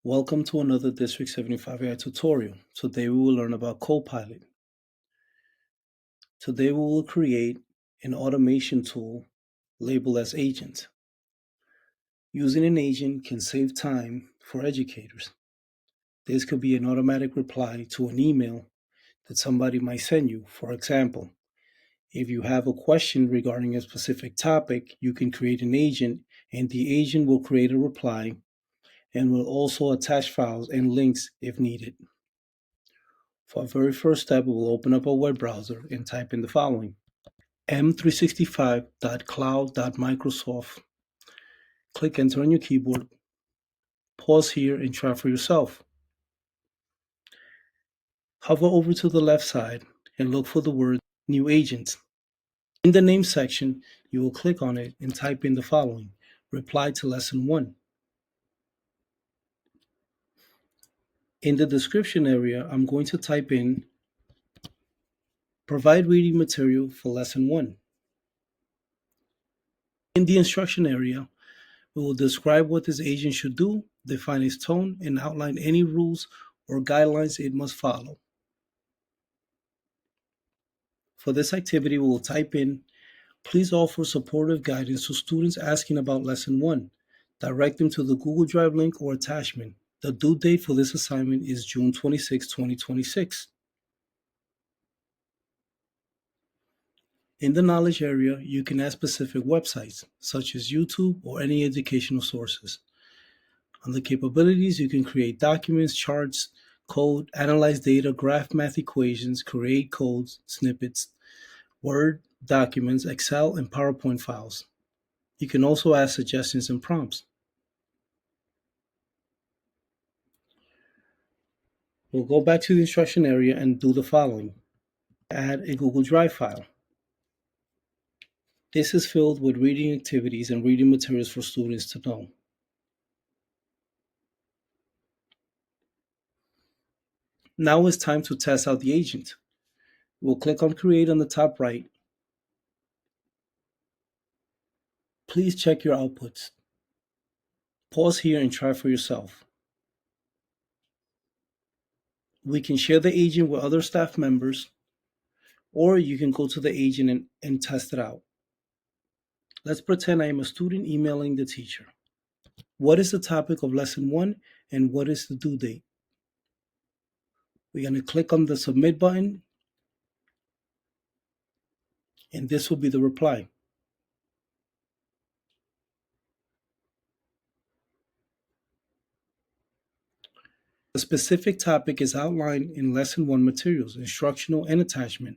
Welcome to another District 75 AI tutorial. Today we will learn about Copilot. Today we will create an automation tool labeled as Agent. Using an agent can save time for educators. This could be an automatic reply to an email that somebody might send you. For example, if you have a question regarding a specific topic, you can create an agent and the agent will create a reply and will also attach files and links if needed. For our very first step, we will open up a web browser and type in the following: m365.cloud.microsoft. Click enter on your keyboard, pause here and try for yourself. Hover over to the left side and look for the word New Agent. In the name section, you will click on it and type in the following: Reply to Lesson 1. In the description area, I'm going to type in Provide reading material for Lesson 1. In the instruction area, we will describe what this agent should do, define its tone, and outline any rules or guidelines it must follow. For this activity, we will type in, please offer supportive guidance to students asking about Lesson 1. Direct them to the Google Drive link or attachment. The due date for this assignment is June 26, 2026. In the knowledge area, you can add specific websites, such as YouTube or any educational sources. Under capabilities, you can create documents, charts, code, analyze data, graph math equations, create codes, snippets, Word documents, Excel, and PowerPoint files. You can also add suggestions and prompts. We'll go back to the instruction area and do the following. Add a Google Drive file. This is filled with reading activities and reading materials for students to know. Now it's time to test out the agent. We'll click on Create on the top right. Please check your outputs. Pause here and try for yourself. We can share the agent with other staff members, or you can go to the agent and test it out. Let's pretend I am a student emailing the teacher. What is the topic of Lesson 1 and what is the due date? We're going to click on the Submit button, and this will be the reply. The specific topic is outlined in Lesson 1 materials, instructional and attachment,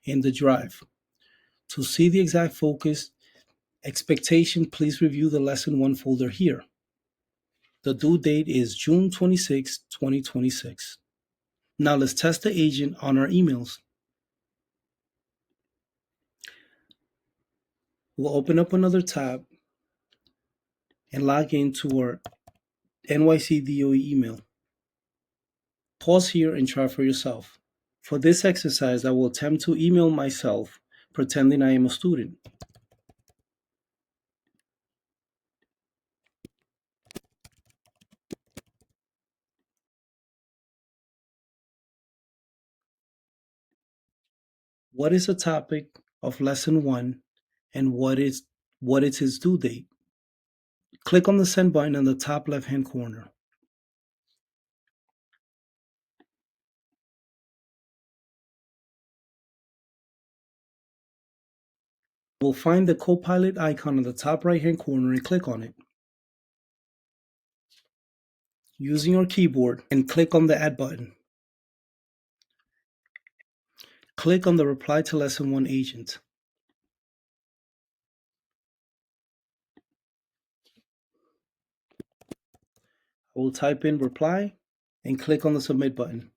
in the drive. To see the exact focus expectation, please review the Lesson 1 folder here. The due date is June 26, 2026. Now let's test the agent on our emails. We'll open up another tab and log into our NYC DOE email. Pause here and try for yourself. For this exercise, I will attempt to email myself, pretending I am a student. What is the topic of Lesson 1 and what is its due date? Click on the Send button in the top left-hand corner. We'll find the Copilot icon in the top right-hand corner and click on it. Using your keyboard, and click on the Add button. Click on the Reply to Lesson 1 agent. I will type in reply and click on the Submit button.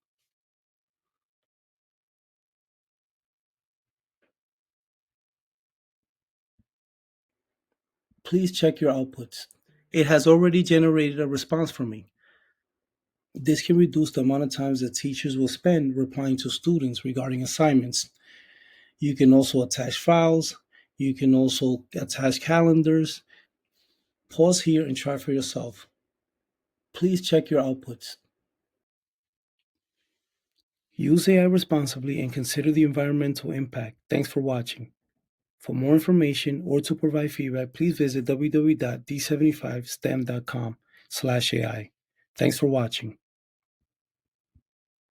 Please check your outputs. It has already generated a response for me. This can reduce the amount of times that teachers will spend replying to students regarding assignments. You can also attach files. You can also attach calendars. Pause here and try for yourself. Please check your outputs. Use AI responsibly and consider the environmental impact. Thanks for watching. For more information or to provide feedback, please visit www.d75stem.com/AI. Thanks for watching.